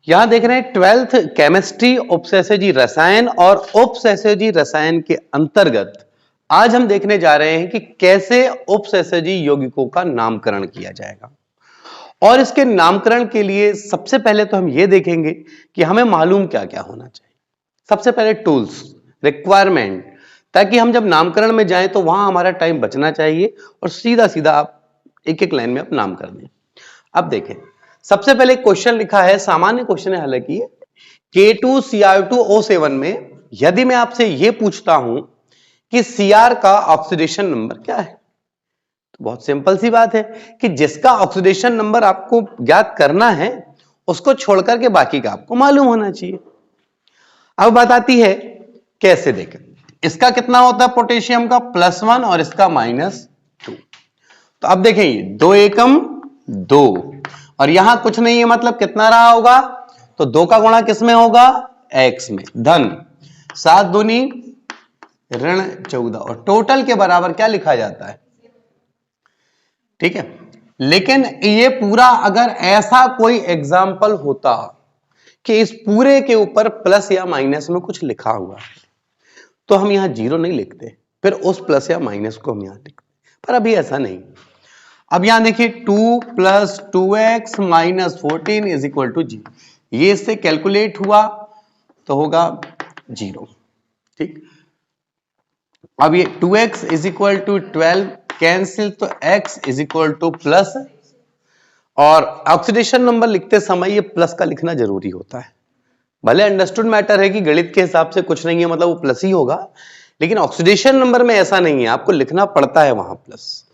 यहां देख रहे हैं 12th केमिस्ट्री उपसैसेजी रसायन और उपसैसेजी रसायन के अंतर्गत आज हम देखने जा रहे हैं कि कैसे उपसैसेजी यौगिकों का नामकरण किया जाएगा। और इसके नामकरण के लिए सबसे पहले तो हम यह देखेंगे कि हमें मालूम क्या क्या होना चाहिए। सबसे पहले टूल्स, रिक्वायरमेंट, ताकि हम जब नामकरण में जाएं तो वहां हमारा टाइम बचना चाहिए और सीधा सीधा आप एक एक लाइन में आप नाम कर दें। अब देखें, सबसे पहले क्वेश्चन लिखा है, सामान्य क्वेश्चन है हालांकि, K2Cr2O7 में यदि मैं आपसे यह पूछता हूं कि Cr का ऑक्सीडेशन नंबर क्या है, तो बहुत सिंपल सी बात है कि जिसका ऑक्सीडेशन नंबर आपको ज्ञात करना है उसको छोड़कर के बाकी का आपको मालूम होना चाहिए। अब बात आती है कैसे देखें, इसका कितना होता है पोटेशियम का +1 और इसका -2। तो अब देखें 2 एकम 2 और यहां कुछ नहीं है, मतलब कितना रहा होगा, तो 2 का गुणा किस में होगा, x में, धन 7 दूनी ऋण 14 और टोटल के बराबर क्या लिखा जाता है, ठीक है। लेकिन ये पूरा अगर ऐसा कोई एग्जाम्पल होता कि इस पूरे के ऊपर प्लस या माइनस में कुछ लिखा हुआ है तो हम यहां 0 नहीं लिखते, फिर उस प्लस या माइनस को हम यहां लिखते, पर अभी ऐसा नहीं। अब यहां देखिए 2 + 2x - 14 = 0, ये इससे कैलकुलेट हुआ तो होगा 0, ठीक। अब ये 2x = 12 कैंसिल, तो x = प्लस, और ऑक्सीडेशन नंबर लिखते समय ये प्लस का लिखना जरूरी होता है। भले अंडरस्टूड मैटर है कि गणित के हिसाब से कुछ नहीं है, मतलब वो प्लस ही होगा, लेकिन ऑक्सीडेशन नंबर में ऐसा नहीं है, आपको लिखना पड़ता है वहां प्लस।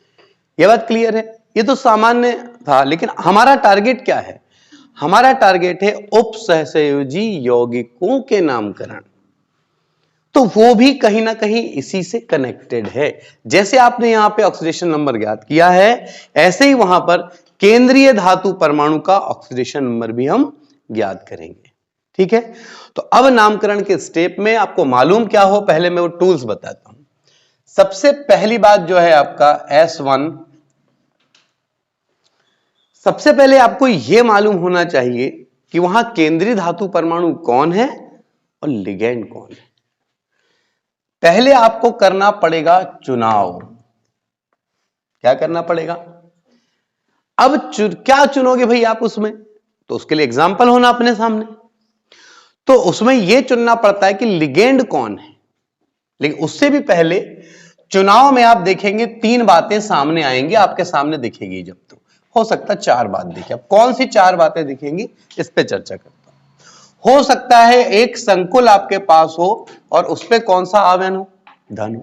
ये बात क्लियर है, ये तो सामान्य था, लेकिन हमारा टारगेट क्या है, हमारा टारगेट है उपसहसंयोजी यौगिकों के नामकरण, तो वो भी कहीं ना कहीं इसी से कनेक्टेड है। जैसे आपने यहां पे ऑक्सीडेशन नंबर ज्ञात किया है, ऐसे ही वहां पर केंद्रीय धातु परमाणु का ऑक्सीडेशन नंबर भी हम ज्ञात करेंगे, ठीक है। तो अब नामकरण के स्टेप में आपको मालूम क्या हो, पहले मैं वो टूल्स बताता हूं। सबसे पहली बात जो है आपका S1, सबसे पहले आपको यह मालूम होना चाहिए कि वहां केंद्रीय धातु परमाणु कौन है और लिगेंड कौन है। पहले आपको करना पड़ेगा चुनाव। क्या करना पड़ेगा, अब क्या चुनोगे भाई आप उसमें, तो उसके लिए एग्जाम्पल होना अपने सामने, तो उसमें यह चुनना पड़ता है कि लिगेंड कौन है। लेकिन उससे भी पहले चुनाव में आप देखेंगे 3 बातें सामने आएंगी, आपके सामने दिखेगी, जब तो हो सकता है 4 बात दिखे। अब कौन सी 4 बातें दिखेंगी इस पे चर्चा करता हूं। हो सकता है एक संकुल आपके पास हो और उस पे कौन सा आवेन हो, धन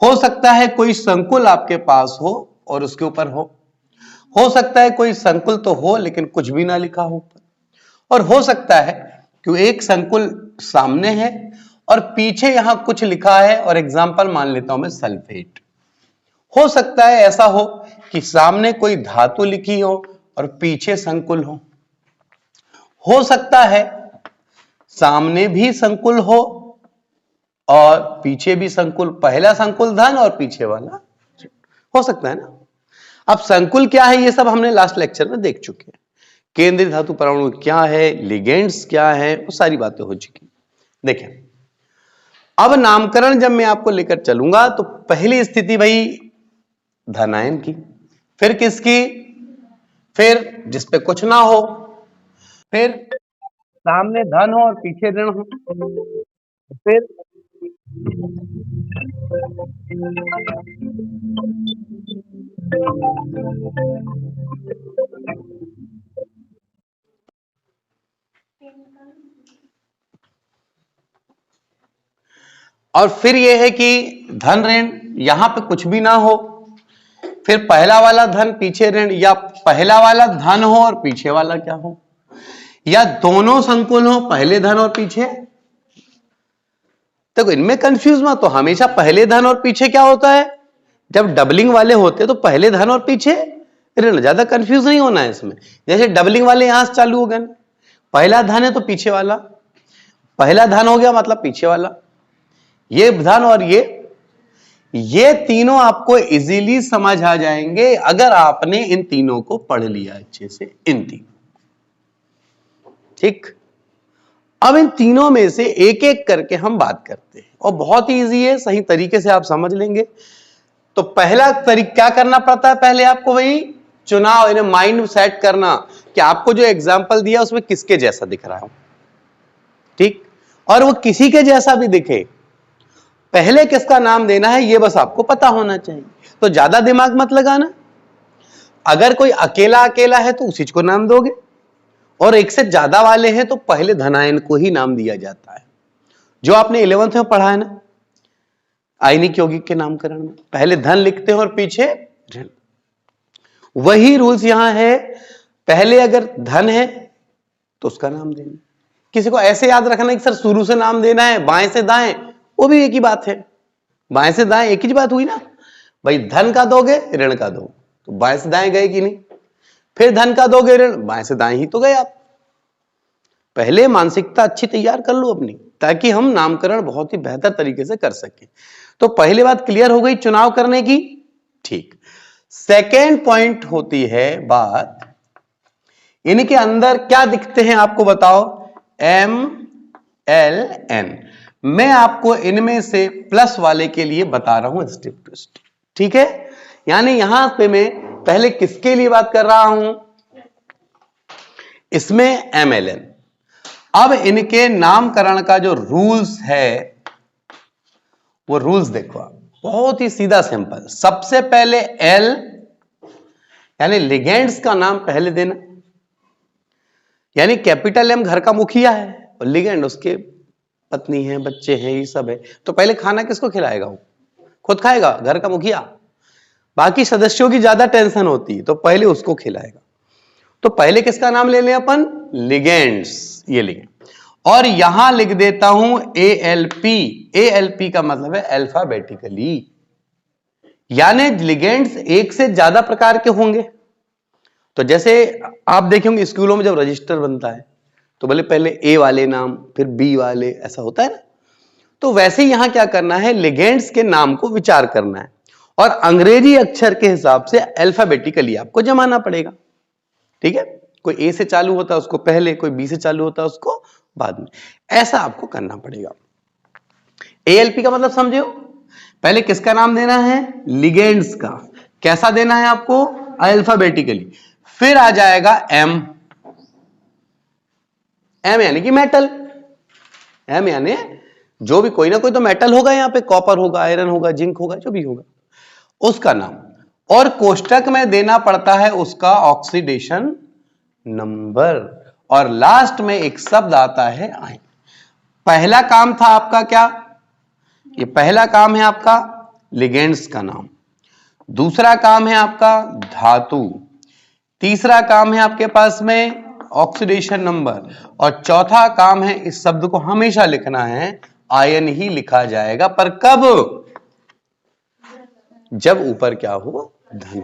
हो सकता है कोई संकुल आपके पास हो और उसके ऊपर हो सकता है कोई संकुल तो हो लेकिन कुछ भी ना लिखा हो, और हो सकता है कि एक संकुल सामने है और पीछे यहां कुछ लिखा है, और एग्जाम्पल मान लेता हूं मैं सल्फेट। हो सकता है ऐसा हो कि सामने कोई धातु लिखी हो और पीछे संकुल हो सकता है सामने भी संकुल हो और पीछे भी संकुल, पहला संकुल धन और पीछे वाला, हो सकता है ना। अब संकुल क्या है ये सब हमने लास्ट लेक्चर में देख चुके हैं, केंद्रीय धातु परमाणु क्या है, लिगेंड्स क्या है, वो सारी बातें हो चुकी। देखें, अब नामकरण जब मैं आपको लेकर चलूंगा तो पहली स्थिति भाई धनायन की, फिर किसकी, फिर जिसपे कुछ ना हो, फिर सामने धन हो और पीछे ऋण हो, फिर और फिर यह है कि धन ऋण, यहां पे कुछ भी ना हो, फिर पहला वाला धन पीछे ऋण, या पहला वाला धन हो और पीछे वाला क्या हो, या दोनों संकुल हो, पहले धन और पीछे। देखो इनमें कंफ्यूज मत, तो हमेशा पहले धन और पीछे क्या होता है, जब डबलिंग वाले होते तो पहले धन और पीछे ऋण, ज्यादा कंफ्यूज नहीं होना है इसमें। जैसे डबलिंग वाले यहां से चालू हो गए, पहला धन है तो पीछे वाला, पहला धन हो गया मतलब पीछे वाला, ये धन और ये तीनों आपको इजीली समझ आ जाएंगे अगर आपने इन तीनों को पढ़ लिया अच्छे से, इन तीनों, ठीक। अब इन तीनों में से एक एक करके हम बात करते हैं और बहुत ही इजी है, सही तरीके से आप समझ लेंगे। तो पहला तरीका क्या करना पड़ता है, पहले आपको वही चुनाव, इन्हें माइंड सेट करना कि आपको जो एग्जाम्पल दिया उसमें किसके जैसा दिख रहा है, ठीक, और वो किसी के जैसा भी दिखे, पहले किसका नाम देना है ये बस आपको पता होना चाहिए। तो ज्यादा दिमाग मत लगाना, अगर कोई अकेला अकेला है तो उसी को नाम दोगे, और एक से ज्यादा वाले हैं तो पहले धनायन को ही नाम दिया जाता है। जो आपने 11th में पढ़ा है ना आयनिक यौगिक के नामकरण में, पहले धन लिखते हैं और पीछे ऋण, वही रूल्स यहां है। पहले अगर धन है तो उसका नाम देना, किसी को ऐसे याद रखना कि सर शुरू से नाम देना है बाएं से दाएं, वो भी एक ही बात है, बाएं से दाएं एक ही बात हुई ना भाई। धन का दोगे ऋण का दो तो बाएं से दाएं गए कि नहीं, फिर धन का दोगे ऋण, बाएं से दाएं ही तो गए आप। पहले मानसिकता अच्छी तैयार कर लो अपनी, ताकि हम नामकरण बहुत ही बेहतर तरीके से कर सकें। तो पहली बात क्लियर हो गई चुनाव करने की, ठीक। सेकेंड पॉइंट होती है बात, इनके अंदर क्या दिखते हैं आपको बताओ, M L N। मैं आपको इनमें से प्लस वाले के लिए बता रहा हूं स्टेप टू स्टेप, ठीक है। यानी यहां पे मैं पहले किसके लिए बात कर रहा हूं, इसमें MLN। अब इनके नामकरण का जो रूल्स है वो रूल्स देखो आप, बहुत ही सीधा सिंपल। सबसे पहले L यानी लिगेंड्स का नाम पहले देना, यानी कैपिटल M घर का मुखिया है और लिगेंड उसके पत्नी है, बच्चे हैं, ये सब है। तो पहले खाना किसको खिलाएगा, वो खुद खाएगा, घर का मुखिया। बाकी सदस्यों की ज्यादा टेंशन होती है तो पहले उसको खिलाएगा। तो पहले किसका नाम ले लें अपन, लिगेंड्स, ये लिगेंड। और यहां लिख देता हूं ALP। ALP का मतलब है अल्फाबेटिकली, यानी लिगेंड्स एक से ज्यादा प्रकार के होंगे। तो जैसे आप देखेंगे स्कूलों में जब रजिस्टर बनता है तो भले पहले A वाले नाम फिर B वाले, ऐसा होता है ना। तो वैसे यहां क्या करना है, लिगेंड्स के नाम को विचार करना है और अंग्रेजी अक्षर के हिसाब से अल्फाबेटिकली आपको जमाना पड़ेगा, ठीक है। कोई A से चालू होता है उसको पहले, कोई B से चालू होता है उसको बाद में, ऐसा आपको करना पड़ेगा। ALP का मतलब समझो, पहले किसका नाम देना है, लिगेंड्स का। कैसा देना है आपको, अल्फाबेटिकली। फिर आ जाएगा M यानी कि मेटल, M यानी जो भी कोई ना कोई तो मेटल होगा, यहां पे कॉपर होगा, आयरन होगा, जिंक होगा, जो भी होगा उसका नाम। और कोष्टक में देना पड़ता है उसका ऑक्सीडेशन नंबर, और लास्ट में एक शब्द आता है आयन। पहला काम था आपका क्या, ये पहला काम है आपका लिगेंड्स का नाम, दूसरा काम है आपका धातु, तीसरा काम है आपके पास में ऑक्सीडेशन नंबर, और चौथा काम है इस शब्द को हमेशा लिखना है, आयन ही लिखा जाएगा, पर कब, जब ऊपर क्या हो, धन,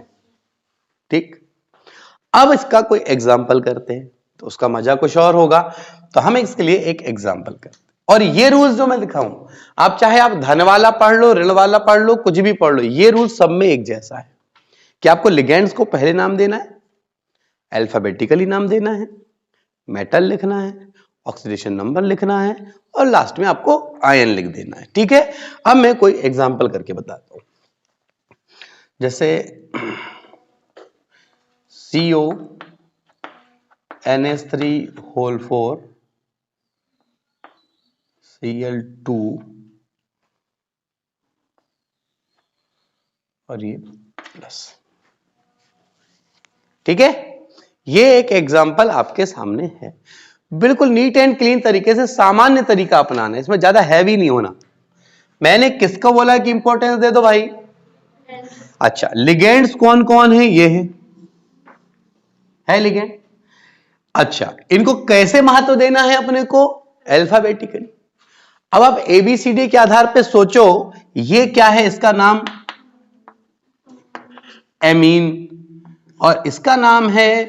ठीक। अब इसका कोई एग्जाम्पल करते हैं तो उसका मजा कुछ और होगा। तो हम इसके लिए एक एग्जाम्पल करते हैं, और ये रूल्स जो मैं दिखाऊं, आप चाहे आप धन वाला पढ़ लो, ऋण वाला पढ़ लो, कुछ भी पढ़ लो, ये रूल सब में एक जैसा है कि आपको लिगेंड्स को पहले नाम देना है, अल्फाबेटिकली नाम देना है, मेटल लिखना है, ऑक्सीडेशन नंबर लिखना है, और लास्ट में आपको आयन लिख देना है, ठीक है। अब मैं कोई एग्जाम्पल करके बताता हूं, जैसे CO NH3 Cl2 और ये प्लस, ठीक है। ये एक एग्जाम्पल आपके सामने है, बिल्कुल नीट एंड क्लीन तरीके से, सामान्य तरीका अपनाना है, इसमें ज्यादा हैवी नहीं होना। मैंने किसको बोला कि इंपॉर्टेंस दे दो भाई, अच्छा लिगेंड्स कौन कौन है, ये है लिगेंड। अच्छा इनको कैसे महत्व देना है अपने को, अल्फाबेटिकली। अब आप ABCD के आधार पे सोचो, ये क्या है, इसका नाम एमीन और इसका नाम है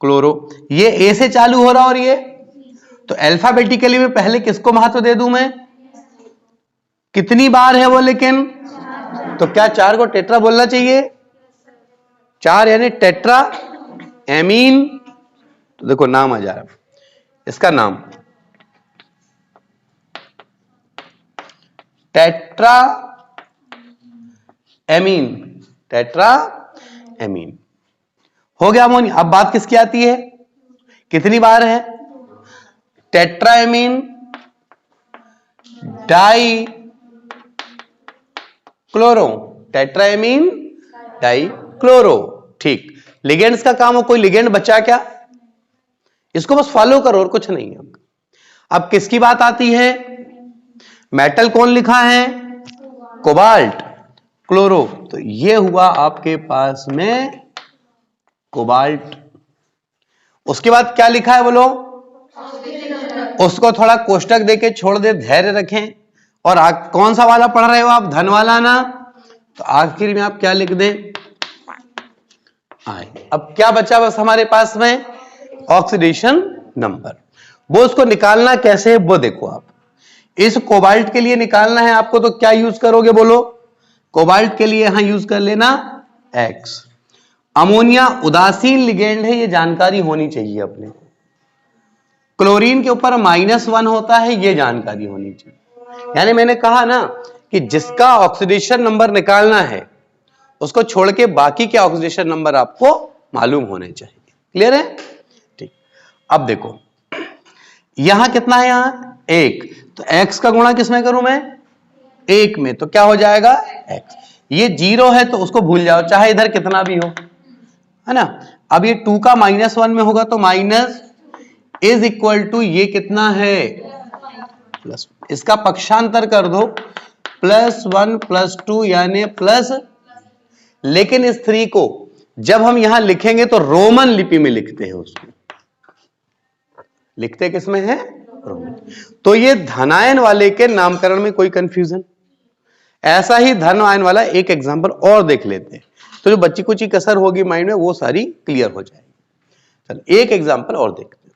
क्लोरो। ये A से चालू हो रहा और ये, तो अल्फाबेटिकली में पहले किसको महत्व दे दूं मैं, कितनी बार है वो, लेकिन तो क्या 4 को टेट्रा बोलना चाहिए, 4 यानी टेट्रा एमीन। तो देखो नाम आ जा रहा है, इसका नाम टेट्रा एमीन, टेट्रा एमीन हो गया अमोनिया। अब बात किसकी आती है, कितनी बार है, tetra amine die chloro, tetra amine die chloro. ठीक, लिगेंड्स का काम हो, कोई लिगेंड बचा क्या, इसको बस फॉलो करो और कुछ नहीं है। अब किसकी बात आती है, मेटल कौन लिखा है, कोबाल्ट क्लोरो, तो ये हुआ आपके पास में कोबाल्ट। उसके बाद क्या लिखा है बोलो, उसको थोड़ा कोष्टक देके छोड़ दे, धैर्य रखें। और कौन सा वाला पढ़ रहे हो आप, धन वाला ना, तो आखिर में आप क्या लिख दें, आई। अब क्या बचा बस हमारे पास में, ऑक्सीडेशन नंबर। वो उसको निकालना कैसे है वो देखो आप। इस कोबाल्ट के लिए निकालना है आपको, तो क्या यूज करोगे बोलो, कोबाल्ट के लिए यहां यूज कर लेना X। अमोनिया उदासीन लिगेंड है, ये जानकारी होनी चाहिए अपने को। क्लोरीन के ऊपर -1 होता है, ये जानकारी होनी चाहिए। यानी मैंने कहा ना कि जिसका ऑक्सीडेशन नंबर निकालना है उसको छोड़ के बाकी के ऑक्सीडेशन नंबर आपको मालूम होने चाहिए। क्लियर है, ठीक। अब देखो यहां कितना है, यहां 1, तो x का गुणा किसमें करूं मैं, 1 में, तो क्या हो जाएगा x। ये 0 है तो उसको भूल जाओ, चाहे इधर कितना भी हो, है ना। अब ये 2 का -1 में होगा तो माइनस इज इक्वल टू ये कितना है प्लस, इसका पक्षांतर कर दो, +1 +2 यानी प्लस। लेकिन इस 3 को जब हम यहां लिखेंगे तो रोमन लिपि में लिखते हैं, उसको लिखते किसमें है, रोमन। तो ये धनायन वाले के नामकरण में कोई कंफ्यूजन, ऐसा ही धन आयन वाला एक एग्जांपल और देख लेते हैं, तो जो बच्ची कुछ कसर होगी माइंड में वो सारी क्लियर हो जाएगी। चलो एक एग्जांपल और देखते हैं।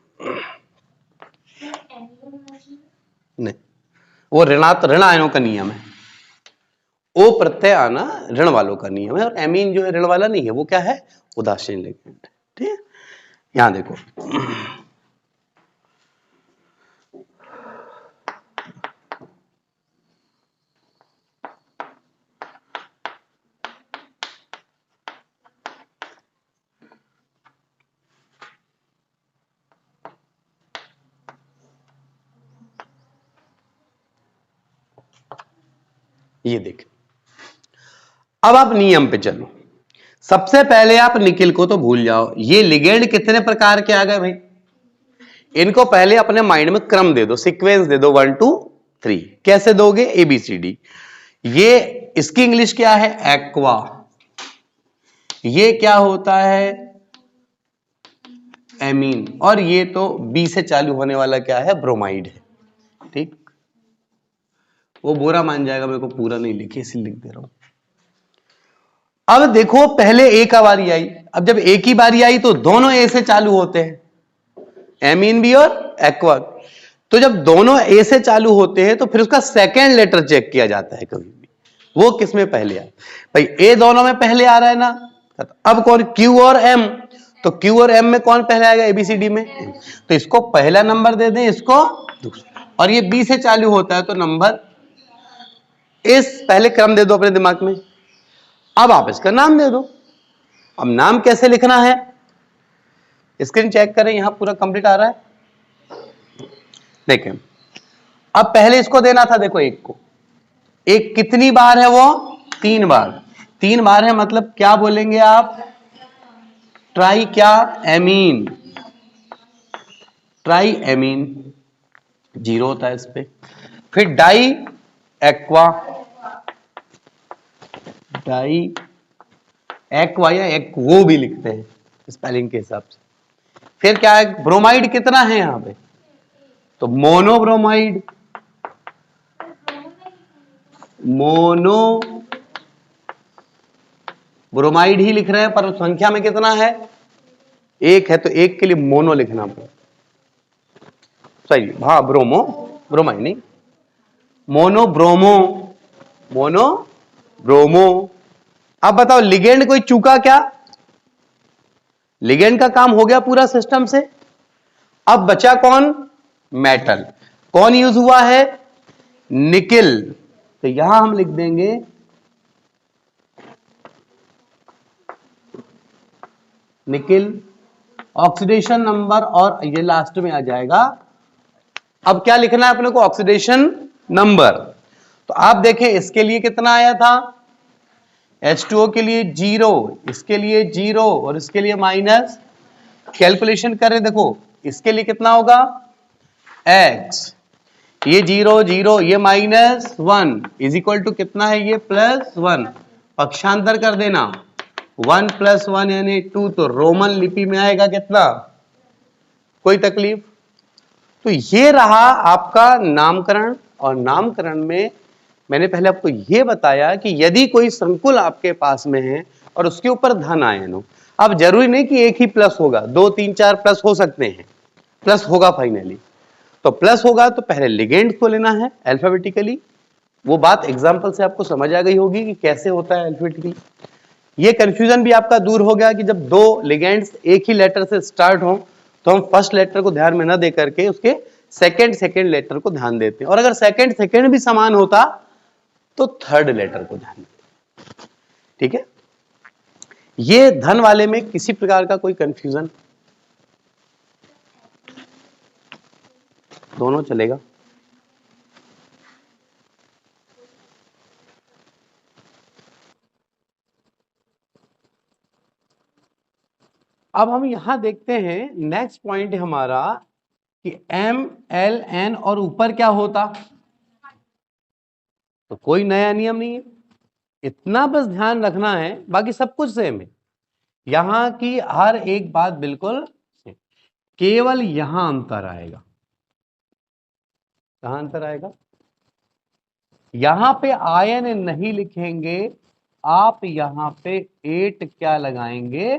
नहीं, वो ऋण आयनों का नियम है, ओ प्रत्यय आना ऋण वालों का नियम है, और एमीन जो है ऋण वाला नहीं है, वो क्या है, उदासीन लिगेंड। ठीक है, यहां देखो ये देख। अब आप नियम पे चलो। सबसे पहले आप निकिल को तो भूल जाओ, ये लिगेंड कितने प्रकार के आ गए भाई, इनको पहले अपने माइंड में क्रम दे दो, सीक्वेंस दे दो 1 2 3। कैसे दोगे, ABCD। ये इसकी इंग्लिश क्या है, एक्वा। ये क्या होता है, एमीन। और ये तो बी से चालू होने वाला क्या है, ब्रोमाइड है। ठीक, वो बुरा मान जाएगा मेरे को पूरा नहीं लिखे, इसलिए लिख दे रहा हूं। अब देखो पहले ए का बारी आई, अब जब ए की बारी आई तो दोनों ए से चालू होते हैं, एमीन भी और एक्वा। तो जब दोनों ए से चालू होते हैं तो फिर उसका सेकेंड लेटर चेक किया जाता है कभी भी, वो किसमें पहले आए, भाई ए दोनों में पहले आ रहा है ना। अब कौन, क्यू और एम, तो क्यू और एम में कौन पहले आएगा, ABCD में, तो इसको पहला नंबर दे दें, इसको दूसरा। और ये बी से चालू होता है तो नंबर इस पहले क्रम दे दो अपने दिमाग में। अब आप इसका नाम दे दो। अब नाम कैसे लिखना है, स्क्रीन चेक करें, यहां पूरा कंप्लीट आ रहा है, देखें। अब पहले इसको देना था, देखो एक को, एक कितनी बार है वो, 3 बार। 3 बार है मतलब क्या बोलेंगे आप, ट्राई क्या, एमीन, ट्राई एमीन, 0 होता है इस पे। फिर डाई एक्वा, डाई एक्वा या एक्वो भी लिखते हैं स्पेलिंग के हिसाब से। फिर क्या है, ब्रोमाइड कितना है यहां पे, तो मोनोब्रोमाइड, मोनो ब्रोमाइड ही लिख रहे हैं, पर संख्या में कितना है, 1 है, तो 1 के लिए मोनो लिखना पड़ेगा। सही, हाँ, ब्रोमो, ब्रोमाइड नहीं, मोनो ब्रोमो, मोनो ब्रोमो। अब बताओ लिगेंड कोई चूका क्या, लिगेंड का काम हो गया पूरा सिस्टम से। अब बचा कौन? मेटल। कौन यूज हुआ है? निकिल। तो यहां हम लिख देंगे निकिल ऑक्सीडेशन नंबर, और ये लास्ट में आ जाएगा। अब क्या लिखना है अपने को? Oxidation number. तो आप देखें इसके लिए कितना आया था? H2O के लिए 0, इसके लिए 0 और इसके लिए माइनस। कैलकुलेशन करें, देखो इसके लिए कितना होगा? x, ये 0 0, ये -1 इज इक्वल टू कितना है? ये +1। पक्षांतर कर देना, 1 + 1 यानी 2, तो रोमन लिपि में आएगा कितना? कोई तकलीफ? तो ये रहा आपका नामकरण। और नामकरण में मैंने पहले आपको यह बताया कि यदि कोई संकुल आपके पास में है और उसके ऊपर धन आयन हो, अब जरूरी नहीं कि एक ही प्लस होगा, 2 3 4 प्लस हो सकते हैं, प्लस होगा फाइनली। तो प्लस होगा तो पहले लिगेंड को लेना है अल्फाबेटिकली। वो बात एग्जांपल से आपको समझ आ गई होगी कि कैसे होता है अल्फाबेटिकली। ये कंफ्यूजन भी आपका दूर हो गया कि जब दो लिगेंड्स एक ही लेटर से स्टार्ट हो तो हम फर्स्ट लेटर को ध्यान में न दे करके उसके सेकंड लेटर को ध्यान देते हैं, और अगर सेकंड भी समान होता तो थर्ड लेटर को ध्यान देते। ठीक है, ये धन वाले में किसी प्रकार का कोई कंफ्यूजन? दोनों चलेगा। अब हम यहां देखते हैं नेक्स्ट पॉइंट हमारा कि MLN और ऊपर क्या होता, तो कोई नया नियम नहीं है, इतना बस ध्यान रखना है, बाकी सब कुछ सेम है। यहां की हर एक बात बिल्कुल सेम, केवल यहां अंतर आएगा। कहां अंतर आएगा? यहां पे आयन नहीं लिखेंगे आप, यहां पे 8 क्या लगाएंगे?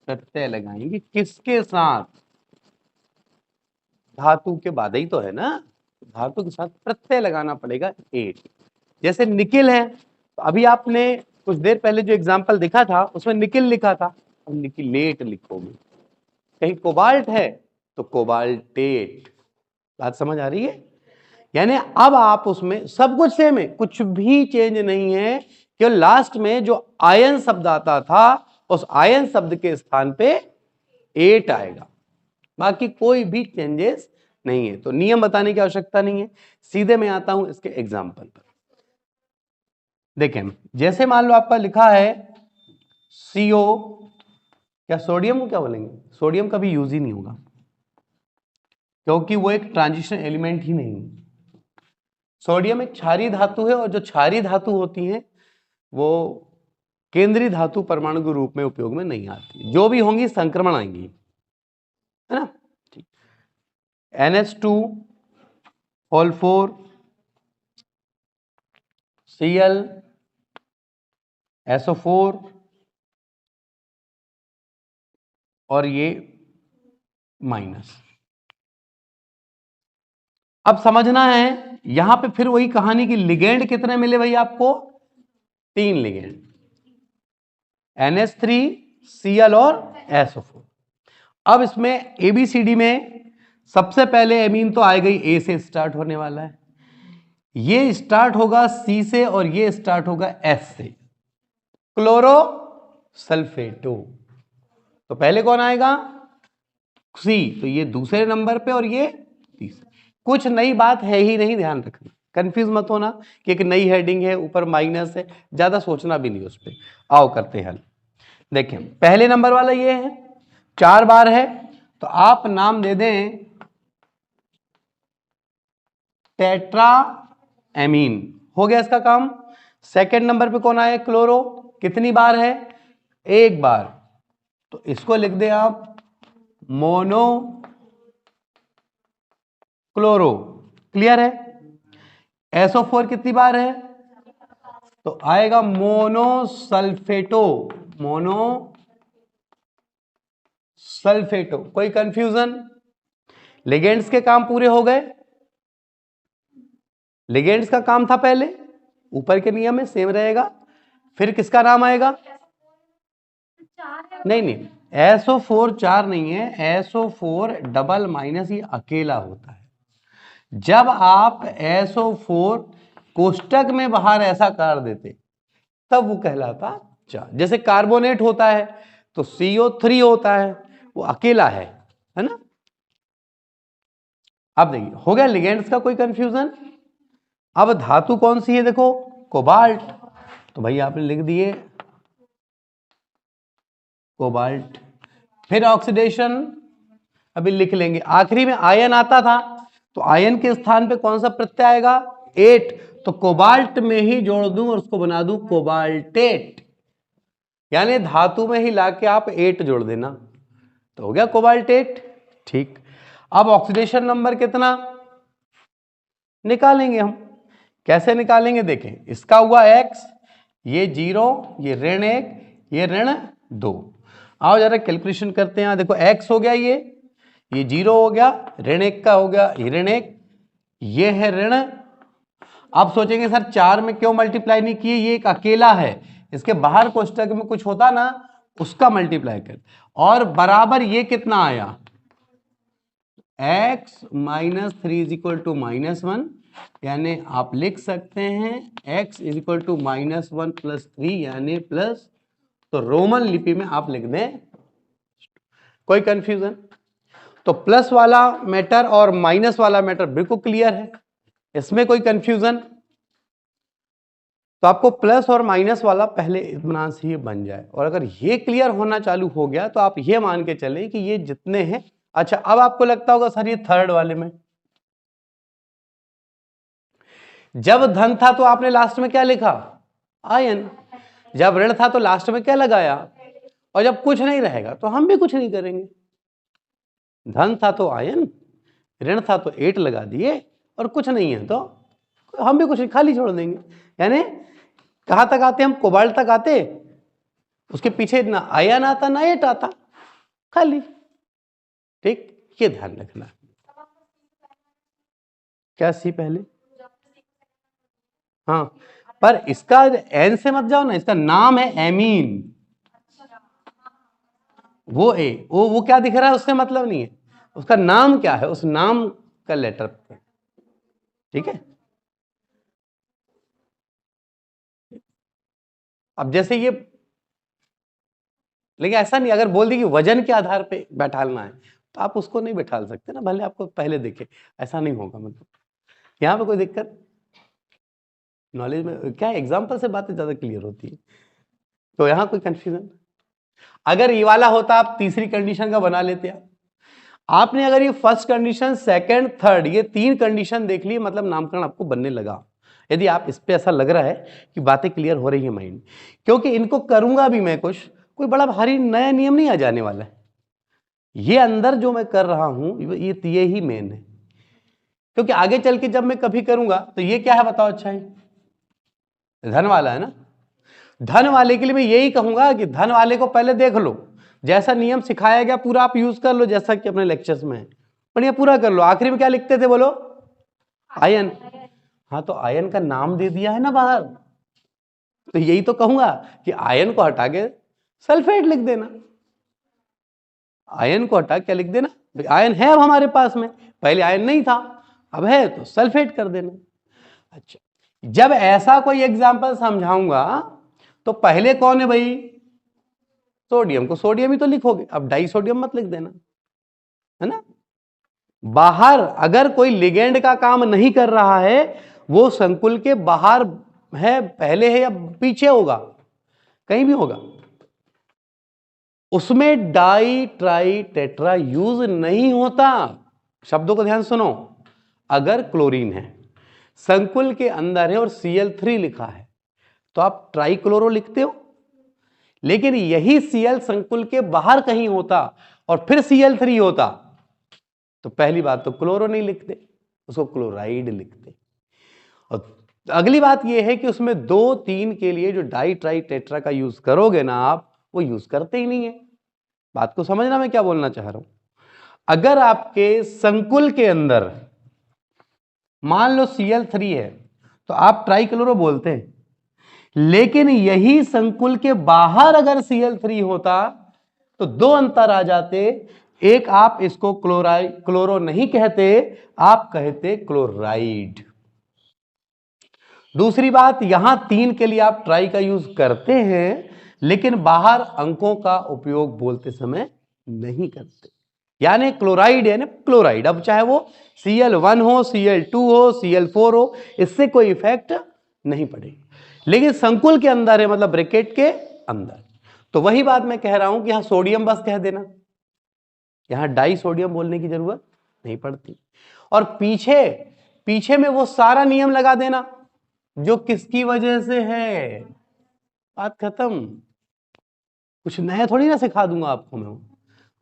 प्रत्यय लगाएंगे। किसके साथ? धातु के बाद ही तो है ना, धातु के साथ प्रत्यय लगाना पड़ेगा 8। जैसे निकिल है, तो अभी आपने कुछ देर पहले जो एग्जांपल दिखा था उसमें निकिल लिखा था, अब निकिलेट लिखोगे। कहीं कोबाल्ट है तो कोबाल्टेट। बात समझ आ रही है? यानी अब आप उसमें सब कुछ सेम है, कुछ भी चेंज नहीं है, केवल लास्ट में जो आयन शब्द आता था उस आयन शब्द के स्थान पे 8 आएगा, बाकी कोई भी चेंजेस नहीं है। तो नियम बताने की आवश्यकता नहीं है, सीधे मैं आता हूं इसके एग्जांपल पर। देखें, जैसे मान लो आपका लिखा है CO, क्या सोडियम को क्या बोलेंगे? सोडियम का भी यूज ही नहीं होगा क्योंकि वो एक ट्रांजिशन एलिमेंट ही नहीं है। सोडियम एक क्षारीय धातु है, और जो क्षारीय धातु होती हैं वो केंद्रीय धातु परमाणु के रूप में उपयोग में नहीं आती, जो भी होंगी संक्रमण आएंगी, है ना? NH2 O4 Cl SO4 और ये माइनस। अब समझना है यहां पे फिर वही कहानी की लिगेंड कितने मिले भाई आपको? 3 लिगेंड, NH3 Cl और SO4। अब इसमें ABCD में सबसे पहले एमीन तो आएगा ही, A से स्टार्ट होने वाला है, ये स्टार्ट होगा C से और ये स्टार्ट होगा S से, क्लोरो सल्फेटो। तो पहले कौन आएगा? C, तो ये दूसरे नंबर पे और ये तीसरे। कुछ नई बात है ही नहीं, ध्यान रखना, कंफ्यूज मत होना कि एक नई हेडिंग है ऊपर माइनस है, ज्यादा सोचना भी नहीं उस पर। आओ करते हैं हल। देखें पहले नंबर वाला ये है, 4 बार है, तो आप नाम दे दें टेट्रा एमीन, हो गया इसका काम। सेकंड नंबर पे कौन आया? क्लोरो, कितनी बार है? 1 बार, तो इसको लिख दें आप मोनो क्लोरो। क्लियर है? SO4 कितनी बार है? तो आएगा मोनोसल्फेटो, मोनोसल्फेटो। कोई कंफ्यूजन? लिगेंड्स के काम पूरे हो गए। लिगेंड्स का काम था पहले, ऊपर के नियम में सेम रहेगा। फिर किसका नाम आएगा? नहीं नहीं, SO4 4 नहीं है, SO4 डबल माइनस ये अकेला होता है। जब आप SO4 कोष्टक में बाहर ऐसा कर देते तब वो कहलाता 4। जैसे कार्बोनेट होता है तो CO3 होता है, वो अकेला है ना। अब देखिए हो गया लिगेंड्स का कोई कंफ्यूजन। अब धातु कौन सी है, देखो कोबाल्ट, तो भाई आपने लिख दिए कोबाल्ट। फिर ऑक्सीडेशन अभी लिख लेंगे, आखिरी में आयन आता था तो आयन के स्थान पे कौन सा प्रत्यय आएगा, 8, तो कोबाल्ट में ही जोड़ दूं और उसको बना दूं कोबाल्टेट, यानी धातु में ही लाके आप 8 जोड़ देना तो हो गया कोबाल्टेट। ठीक, अब ऑक्सीडेशन नंबर कितना निकालेंगे हम, कैसे निकालेंगे, देखें इसका हुआ x, ये 0, ये ऋण 1, ये ऋण 2। आओ जरा कैलकुलेशन करते हैं। देखो x हो गया ये 0 हो गया, ऋण 1 का हो गया ये ऋण 1, ये है ऋण। अब सोचेंगे सर 4 में क्यों मल्टीप्लाई नहीं किए, ये एक अकेला है, इसके बाहर कोष्टक में कुछ होता ना उसका मल्टीप्लाई कर, और बराबर ये कितना आया x minus 3 is equal to -1, यानी आप लिख सकते हैं x is equal to -1 plus 3 यानी प्लस, तो रोमन लिपि में आप लिख दें। कोई कंफ्यूजन, तो प्लस वाला मैटर और माइनस वाला मैटर बिल्कुल क्लियर है, इसमें कोई कंफ्यूजन, तो आपको प्लस और माइनस वाला पहले इत्मीनान से ही बन जाए, और अगर ये क्लियर होना चालू हो गया तो आप ये मान के चले कि ये जितने हैं। अच्छा अब आपको लगता होगा सर ये थर्ड वाले में, जब धन था तो आपने लास्ट में क्या लिखा, आयन, जब ऋण था तो लास्ट में क्या लगाया, और जब कुछ नहीं रहेगा तो हम भी कुछ नहीं करेंगे, धन था तो आयन, ऋण था तो 8 लगा दिए, और कुछ नहीं है तो हम भी कुछ नहीं, खाली छोड़ देंगे। यानी कहां तक आते हम, कोबाल्ट तक आते, उसके पीछे ना आयन आता ना 8 आता, खाली। ठीक, ये ध्यान रखना। क्या सी पहले, हाँ, पर इसका एन से मत जाओ ना, इसका नाम है एमीन, वो वो क्या दिख रहा है उससे मतलब नहीं है, उसका नाम क्या है, उस नाम का लेटर, ठीक है। अब जैसे ये, लेकिन ऐसा नहीं अगर बोल दी कि वजन के आधार पे बैठालना है तो आप उसको नहीं बैठाल सकते ना, भले आपको पहले दिखे, ऐसा नहीं होगा। मतलब यहाँ पे कोई दिक्कत, नॉलेज में क्या एग्जाम्पल से बातें ज्यादा क्लियर होती है, तो यहाँ कोई कंफ्यूजन। अगर ये वाला होता आप तीसरी कंडीशन का बना लेते आप, आपने अगर ये फर्स्ट कंडीशन सेकंड थर्ड ये 3 कंडीशन देख ली, मतलब नामकरण आपको बनने लगा। यदि आप इस पे ऐसा लग रहा है कि बातें क्लियर हो रही है माइंड, क्योंकि इनको करूंगा भी मैं कुछ, कोई बड़ा भारी नया नियम नहीं आ जाने वाला है, ये अंदर जो मैं कर रहा हूं ये ही मेन है, क्योंकि आगे चल के जब मैं कभी करूंगा तो ये क्या है बताओ, अच्छा है धन वाला है ना, धन वाले के लिए मैं यही कहूंगा कि धन वाले को पहले देख लो, जैसा नियम सिखाया गया पूरा आप यूज कर लो, जैसा कि अपने लेक्चर्स में है, बढ़िया पूरा कर लो। आखिरी में क्या लिखते थे बोलो, आयन, हाँ तो आयन का नाम दे दिया है ना बाहर, तो यही तो कहूंगा कि आयन को हटा के सल्फेट लिख देना, आयन को हटा क्या लिख देना, आयन है अब हमारे पास में, पहले आयन नहीं था अब है तो सल्फेट कर देना। अच्छा, जब ऐसा कोई एग्जाम्पल समझाऊंगा तो पहले कौन है भाई, सोडियम को सोडियम ही तो लिखोगे, अब डाई सोडियम मत लिख देना, है ना। बाहर अगर कोई लिगेंड का काम नहीं कर रहा है, वो संकुल के बाहर है, पहले है या पीछे होगा, कहीं भी होगा, उसमें डाई ट्राई टेट्रा यूज नहीं होता। शब्दों को ध्यान सुनो, अगर क्लोरीन है संकुल के अंदर है और Cl3 लिखा है तो आप ट्राइक्लोरो लिखते हो, लेकिन यही Cl संकुल के बाहर कहीं होता और फिर Cl3 होता तो पहली बात तो क्लोरो नहीं लिखते, उसको क्लोराइड लिखते। और अगली बात यह है कि उसमें 2-3 के लिए जो डाई ट्राई टेट्रा का यूज करोगे ना आप, वो यूज करते ही नहीं है। बात को समझना मैं क्या बोलना चाह रहा हूं, अगर आपके संकुल के अंदर मान लो Cl3 है तो आप ट्राइक्लोरो बोलते हैं, लेकिन यही संकुल के बाहर अगर Cl3 होता तो दो अंतर आ जाते। एक, आप इसको क्लोरो नहीं कहते, आप कहते क्लोराइड। दूसरी बात, यहां 3 के लिए आप ट्राई का यूज करते हैं, लेकिन बाहर अंकों का उपयोग बोलते समय नहीं करते। यानी क्लोराइड यानी क्लोराइड, अब चाहे वो Cl1 हो, Cl2 हो, Cl4 हो, इससे कोई इफेक्ट नहीं पड़ेगी। लेकिन संकुल के अंदर है, मतलब ब्रैकेट के अंदर, तो वही बात मैं कह रहा हूं कि यहां सोडियम बस कह देना, यहां डाई सोडियम बोलने की जरूरत नहीं पड़ती। और पीछे पीछे में वो सारा नियम लगा देना जो किसकी वजह से है, बात खत्म। कुछ नया थोड़ी ना सिखा दूंगा आपको मैं,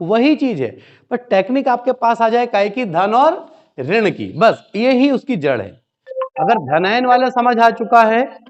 वही चीज है, पर टेक्निक आपके पास आ जाए काय की, धन और ऋण की, बस ये ही उसकी जड़ है। अगर धनायन वाला समझ आ चुका है